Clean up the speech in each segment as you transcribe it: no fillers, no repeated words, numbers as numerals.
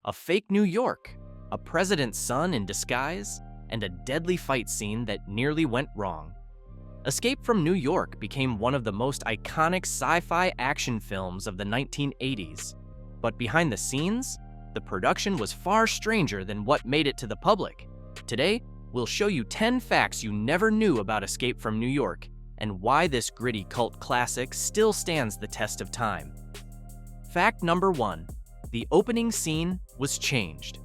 a fake New York, a president's son in disguise, and a deadly fight scene that nearly went wrong. Escape from New York became one of the most iconic sci-fi action films of the 1980s. But behind the scenes, the production was far stranger than what made it to the public. Today, we'll show you 10 facts you never knew about Escape from New York and why this gritty cult classic still stands the test of time. Fact number 1. The opening scene was changed.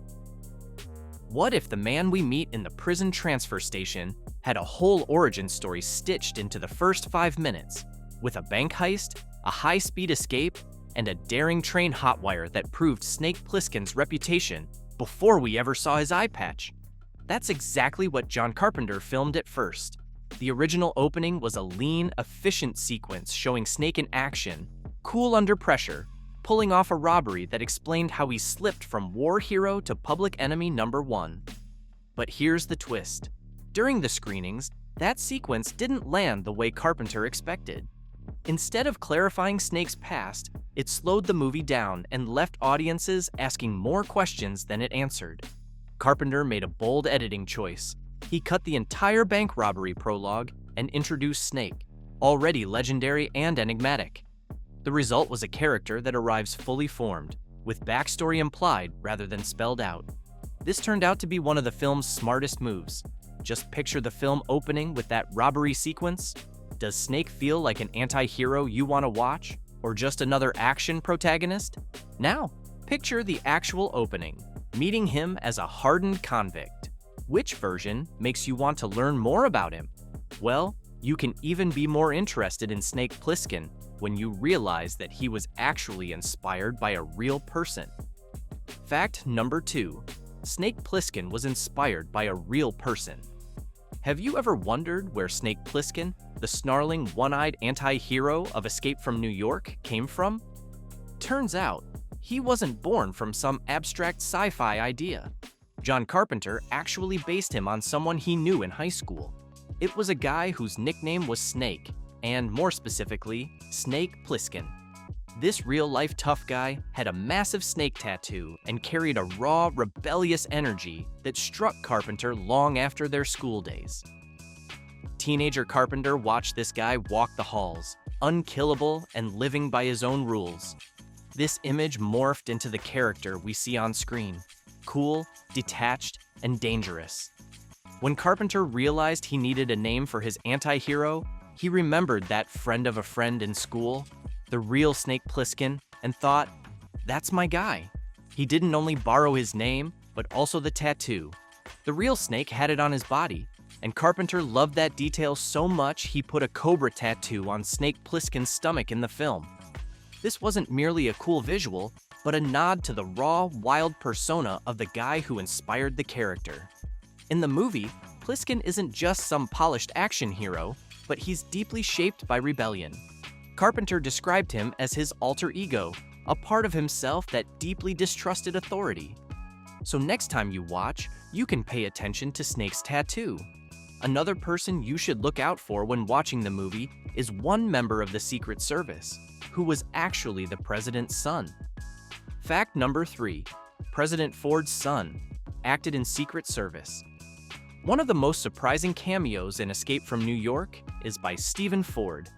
What if the man we meet in the prison transfer station had a whole origin story stitched into the first 5 minutes, with a bank heist, a high-speed escape, and a daring train hotwire that proved Snake Plissken's reputation before we ever saw his eye patch? That's exactly what John Carpenter filmed at first. The original opening was a lean, efficient sequence showing Snake in action, cool under pressure, pulling off a robbery that explained how he slipped from war hero to public enemy number 1. But here's the twist. During the screenings, that sequence didn't land the way Carpenter expected. Instead of clarifying Snake's past, it slowed the movie down and left audiences asking more questions than it answered. Carpenter made a bold editing choice. He cut the entire bank robbery prologue and introduced Snake, already legendary and enigmatic. The result was a character that arrives fully formed, with backstory implied rather than spelled out. This turned out to be one of the film's smartest moves. Just picture the film opening with that robbery sequence. Does Snake feel like an anti-hero you want to watch, or just another action protagonist? Now, picture the actual opening, meeting him as a hardened convict. Which version makes you want to learn more about him? Well, you can even be more interested in Snake Plissken when you realize that he was actually inspired by a real person. Fact number 2. Snake Plissken was inspired by a real person. Have you ever wondered where Snake Plissken, the snarling, one-eyed anti-hero of Escape from New York, came from? Turns out, he wasn't born from some abstract sci-fi idea. John Carpenter actually based him on someone he knew in high school. It was a guy whose nickname was Snake, and more specifically, Snake Plissken. This real-life tough guy had a massive snake tattoo and carried a raw, rebellious energy that struck Carpenter long after their school days. Teenager Carpenter watched this guy walk the halls, unkillable and living by his own rules. This image morphed into the character we see on screen, cool, detached, and dangerous. When Carpenter realized he needed a name for his anti-hero, he remembered that friend of a friend in school, the real Snake Plissken, and thought, that's my guy. He didn't only borrow his name, but also the tattoo. The real Snake had it on his body, and Carpenter loved that detail so much he put a cobra tattoo on Snake Plissken's stomach in the film. This wasn't merely a cool visual, but a nod to the raw, wild persona of the guy who inspired the character. In the movie, Plissken isn't just some polished action hero, but he's deeply shaped by rebellion. Carpenter described him as his alter ego, a part of himself that deeply distrusted authority. So next time you watch, you can pay attention to Snake's tattoo. Another person you should look out for when watching the movie is one member of the Secret Service, who was actually the president's son. Fact number 3. President Ford's son acted in Secret Service. One of the most surprising cameos in Escape from New York is by Stephen Ford,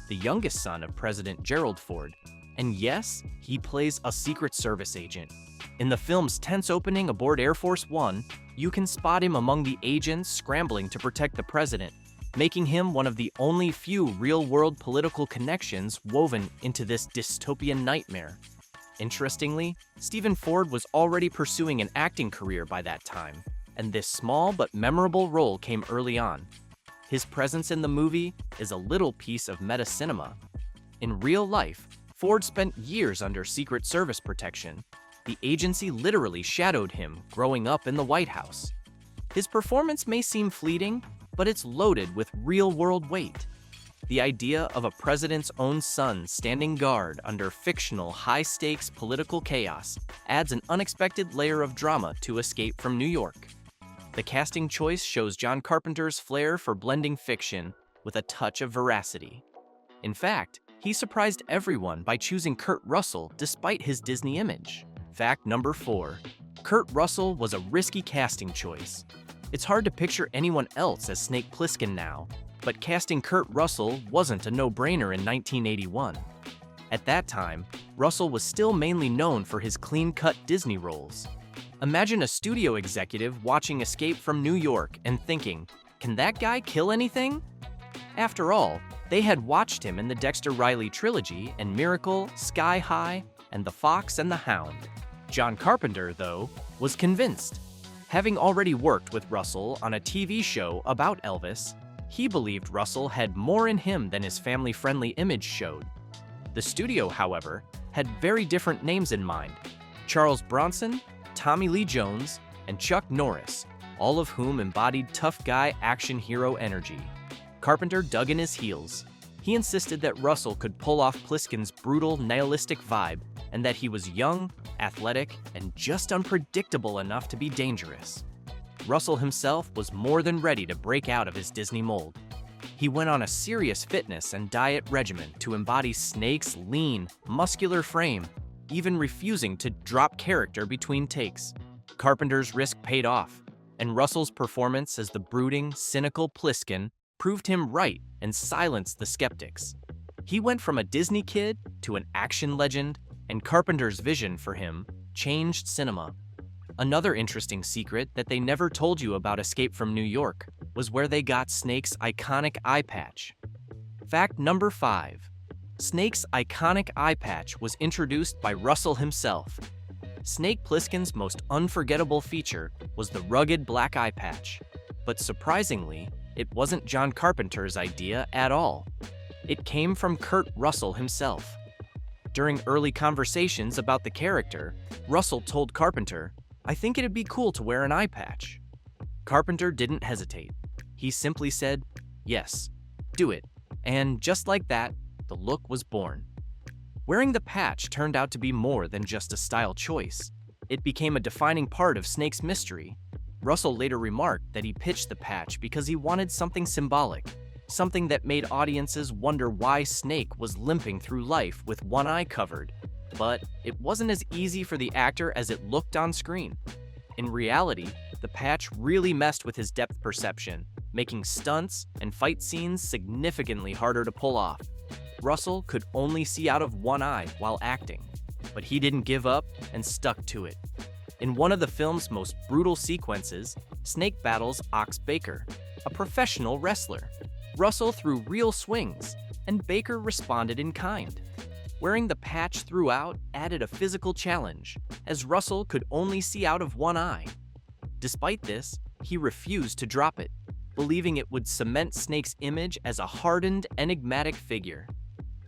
the youngest son of President Gerald Ford. And yes, he plays a Secret Service agent. In the film's tense opening aboard Air Force One, you can spot him among the agents scrambling to protect the president, making him one of the only few real-world political connections woven into this dystopian nightmare. Interestingly, Stephen Ford was already pursuing an acting career by that time, and this small but memorable role came early on. His presence in the movie is a little piece of meta-cinema. In real life, Ford spent years under Secret Service protection. The agency literally shadowed him growing up in the White House. His performance may seem fleeting, but it's loaded with real-world weight. The idea of a president's own son standing guard under fictional, high-stakes political chaos adds an unexpected layer of drama to Escape from New York. The casting choice shows John Carpenter's flair for blending fiction with a touch of veracity. In fact, he surprised everyone by choosing Kurt Russell despite his Disney image. Fact number 4. Kurt Russell was a risky casting choice. It's hard to picture anyone else as Snake Plissken now, but casting Kurt Russell wasn't a no-brainer in 1981. At that time, Russell was still mainly known for his clean-cut Disney roles. Imagine a studio executive watching Escape from New York and thinking, "Can that guy kill anything?" After all, they had watched him in the Dexter Riley trilogy and Miracle, Sky High, and The Fox and the Hound. John Carpenter, though, was convinced. Having already worked with Russell on a TV show about Elvis, he believed Russell had more in him than his family-friendly image showed. The studio, however, had very different names in mind: Charles Bronson, Tommy Lee Jones, and Chuck Norris, all of whom embodied tough guy action hero energy. Carpenter dug in his heels. He insisted that Russell could pull off Plissken's brutal, nihilistic vibe, and that he was young, athletic, and just unpredictable enough to be dangerous. Russell himself was more than ready to break out of his Disney mold. He went on a serious fitness and diet regimen to embody Snake's lean, muscular frame, even refusing to drop character between takes. Carpenter's risk paid off, and Russell's performance as the brooding, cynical Plissken proved him right and silenced the skeptics. He went from a Disney kid to an action legend, and Carpenter's vision for him changed cinema. Another interesting secret that they never told you about Escape from New York was where they got Snake's iconic eye patch. Fact number 5. Snake's iconic eye patch was introduced by Russell himself. Snake Plissken's most unforgettable feature was the rugged black eye patch, but surprisingly, it wasn't John Carpenter's idea at all. It came from Kurt Russell himself. During early conversations about the character, Russell told Carpenter, "I think it'd be cool to wear an eye patch." Carpenter didn't hesitate. He simply said, "Yes, do it." And just like that, the look was born. Wearing the patch turned out to be more than just a style choice. It became a defining part of Snake's mystery. Russell later remarked that he pitched the patch because he wanted something symbolic, something that made audiences wonder why Snake was limping through life with one eye covered. But it wasn't as easy for the actor as it looked on screen. In reality, the patch really messed with his depth perception, making stunts and fight scenes significantly harder to pull off. Russell could only see out of one eye while acting, but he didn't give up and stuck to it. In one of the film's most brutal sequences, Snake battles Ox Baker, a professional wrestler. Russell threw real swings, and Baker responded in kind. Wearing the patch throughout added a physical challenge, as Russell could only see out of one eye. Despite this, he refused to drop it, believing it would cement Snake's image as a hardened, enigmatic figure.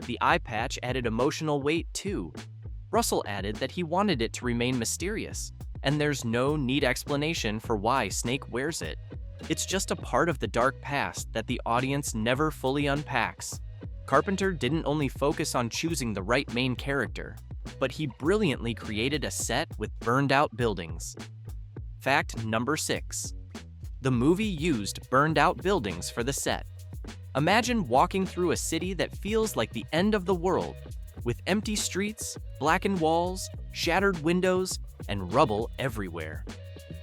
The eye patch added emotional weight too. Russell added that he wanted it to remain mysterious, and there's no neat explanation for why Snake wears it. It's just a part of the dark past that the audience never fully unpacks. Carpenter didn't only focus on choosing the right main character, but he brilliantly created a set with burned-out buildings. Fact number 6. The movie used burned-out buildings for the set. Imagine walking through a city that feels like the end of the world, with empty streets, blackened walls, shattered windows, and rubble everywhere.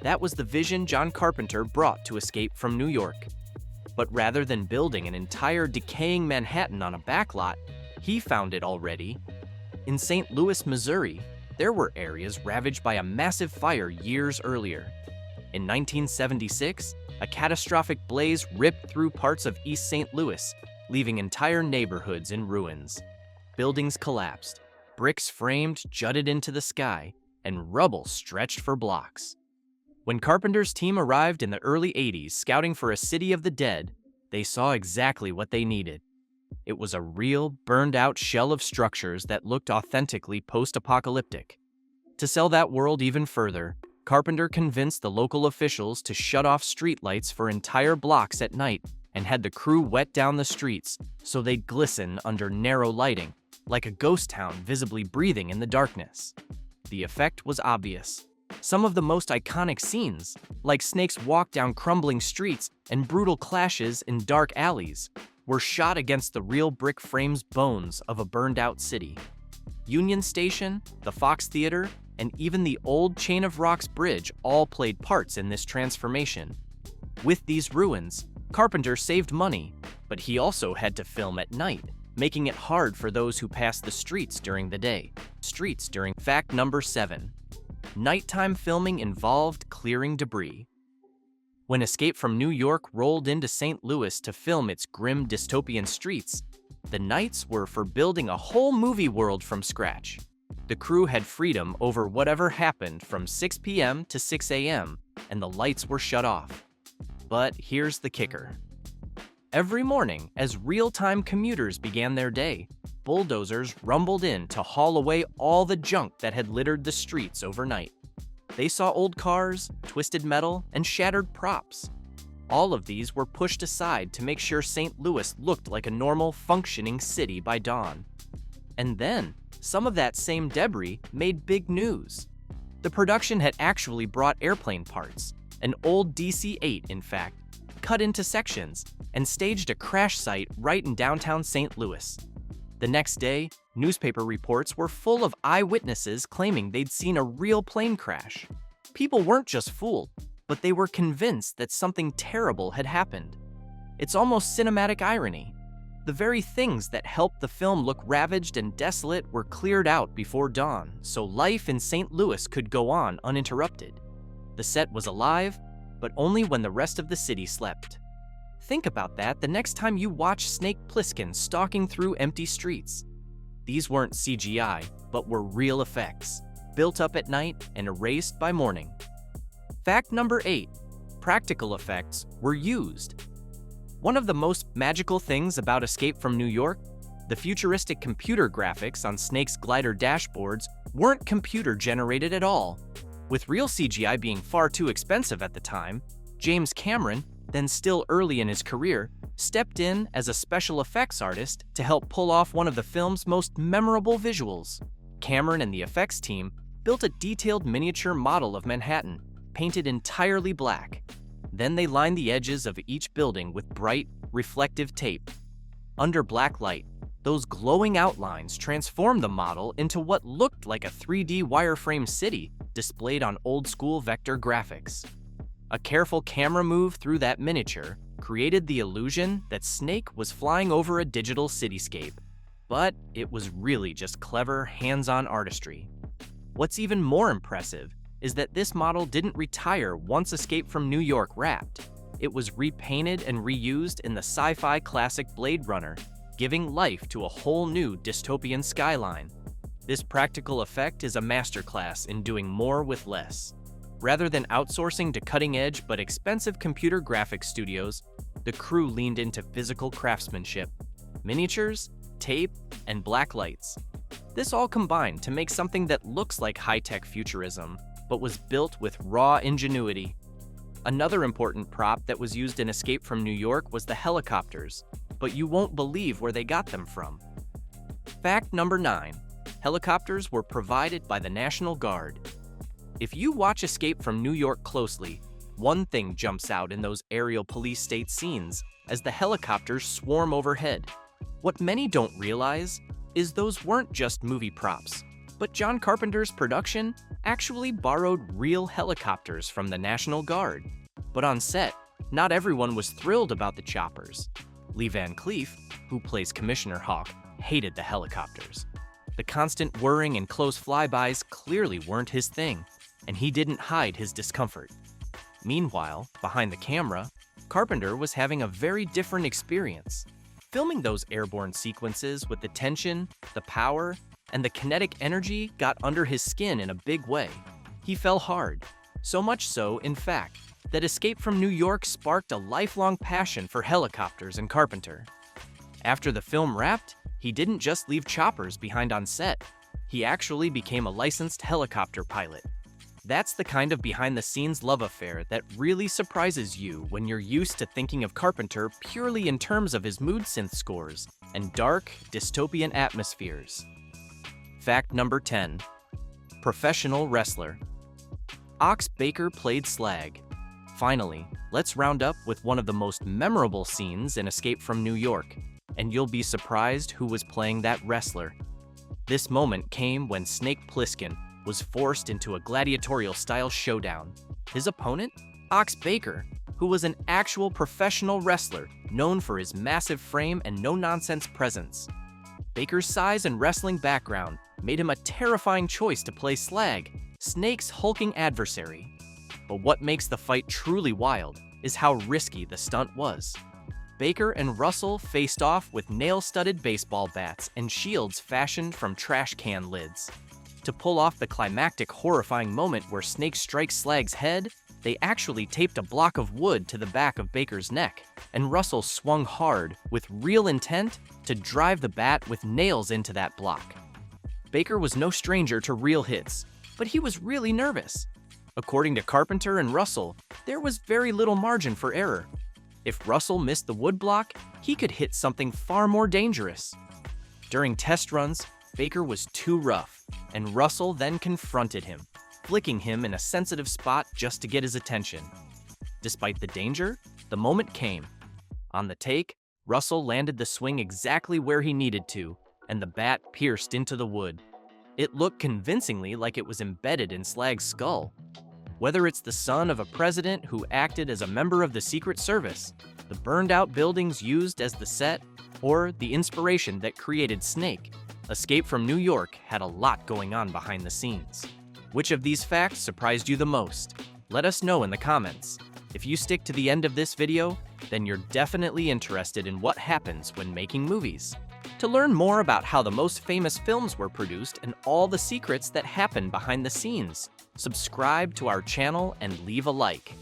That was the vision John Carpenter brought to Escape from New York. But rather than building an entire decaying Manhattan on a backlot, he found it already. In St. Louis, Missouri, there were areas ravaged by a massive fire years earlier. In 1976, a catastrophic blaze ripped through parts of East St. Louis, leaving entire neighborhoods in ruins. Buildings collapsed, bricks framed jutted into the sky, and rubble stretched for blocks. When Carpenter's team arrived in the early 80s scouting for a city of the dead, they saw exactly what they needed. It was a real, burned-out shell of structures that looked authentically post-apocalyptic. To sell that world even further, Carpenter convinced the local officials to shut off streetlights for entire blocks at night and had the crew wet down the streets so they'd glisten under narrow lighting, like a ghost town visibly breathing in the darkness. The effect was obvious. Some of the most iconic scenes, like Snake's walk down crumbling streets and brutal clashes in dark alleys, were shot against the real brick frames bones of a burned-out city. Union Station, the Fox Theater, and even the old Chain of Rocks bridge all played parts in this transformation. With these ruins, Carpenter saved money, but he also had to film at night, making it hard for those who passed the streets during the day. Fact number 7. Nighttime filming involved clearing debris. When Escape from New York rolled into St. Louis to film its grim dystopian streets, the nights were for building a whole movie world from scratch. The crew had freedom over whatever happened from 6 p.m. to 6 a.m., and the lights were shut off. But here's the kicker. Every morning, as real-time commuters began their day, bulldozers rumbled in to haul away all the junk that had littered the streets overnight. They saw old cars, twisted metal, and shattered props. All of these were pushed aside to make sure St. Louis looked like a normal, functioning city by dawn. And then, some of that same debris made big news. The production had actually brought airplane parts, an old DC-8 in fact, cut into sections, and staged a crash site right in downtown St. Louis. The next day, newspaper reports were full of eyewitnesses claiming they'd seen a real plane crash. People weren't just fooled, but they were convinced that something terrible had happened. It's almost cinematic irony. The very things that helped the film look ravaged and desolate were cleared out before dawn, so life in St. Louis could go on uninterrupted. The set was alive, but only when the rest of the city slept. Think about that the next time you watch Snake Plissken stalking through empty streets. These weren't CGI, but were real effects, built up at night and erased by morning. Fact number 8. Practical effects were used. One of the most magical things about Escape from New York, the futuristic computer graphics on Snake's glider dashboards weren't computer-generated at all. With real CGI being far too expensive at the time, James Cameron, then still early in his career, stepped in as a special effects artist to help pull off one of the film's most memorable visuals. Cameron and the effects team built a detailed miniature model of Manhattan, painted entirely black. Then they lined the edges of each building with bright, reflective tape. Under black light, those glowing outlines transformed the model into what looked like a 3D wireframe city displayed on old-school vector graphics. A careful camera move through that miniature created the illusion that Snake was flying over a digital cityscape, but it was really just clever, hands-on artistry. What's even more impressive is that this model didn't retire once Escape from New York wrapped. It was repainted and reused in the sci-fi classic Blade Runner, giving life to a whole new dystopian skyline. This practical effect is a masterclass in doing more with less. Rather than outsourcing to cutting-edge but expensive computer graphics studios, the crew leaned into physical craftsmanship, miniatures, tape, and black lights. This all combined to make something that looks like high-tech futurism, but was built with raw ingenuity. Another important prop that was used in Escape from New York was the helicopters, but you won't believe where they got them from. Fact number 9. Helicopters were provided by the National Guard. If you watch Escape from New York closely, one thing jumps out in those aerial police state scenes as the helicopters swarm overhead. What many don't realize is those weren't just movie props, but John Carpenter's production actually borrowed real helicopters from the National Guard. But on set, not everyone was thrilled about the choppers. Lee Van Cleef, who plays Commissioner Hawk, hated the helicopters. The constant whirring and close flybys clearly weren't his thing, and he didn't hide his discomfort. Meanwhile, behind the camera, Carpenter was having a very different experience. Filming those airborne sequences with the tension, the power, and the kinetic energy got under his skin in a big way. He fell hard, so much so, in fact, that Escape from New York sparked a lifelong passion for helicopters and Carpenter. After the film wrapped, he didn't just leave choppers behind on set. He actually became a licensed helicopter pilot. That's the kind of behind-the-scenes love affair that really surprises you when you're used to thinking of Carpenter purely in terms of his mood synth scores and dark, dystopian atmospheres. Fact number 10. Professional wrestler. Ox Baker played Slag. Finally, let's round up with one of the most memorable scenes in Escape from New York, and you'll be surprised who was playing that wrestler. This moment came when Snake Plissken, was forced into a gladiatorial-style showdown. His opponent? Ox Baker, who was an actual professional wrestler known for his massive frame and no-nonsense presence. Baker's size and wrestling background made him a terrifying choice to play Slag, Snake's hulking adversary. But what makes the fight truly wild is how risky the stunt was. Baker and Russell faced off with nail-studded baseball bats and shields fashioned from trash can lids. To pull off the climactic, horrifying moment where Snake strikes Slag's head, they actually taped a block of wood to the back of Baker's neck, and Russell swung hard, with real intent, to drive the bat with nails into that block. Baker was no stranger to real hits, but he was really nervous. According to Carpenter and Russell, there was very little margin for error. If Russell missed the wood block, he could hit something far more dangerous. During test runs, Baker was too rough, and Russell then confronted him, flicking him in a sensitive spot just to get his attention. Despite the danger, the moment came. On the take, Russell landed the swing exactly where he needed to, and the bat pierced into the wood. It looked convincingly like it was embedded in Slag's skull. Whether it's the son of a president who acted as a member of the Secret Service, the burned-out buildings used as the set, or the inspiration that created Snake, Escape from New York had a lot going on behind the scenes. Which of these facts surprised you the most? Let us know in the comments. If you stick to the end of this video, then you're definitely interested in what happens when making movies. To learn more about how the most famous films were produced and all the secrets that happen behind the scenes, subscribe to our channel and leave a like.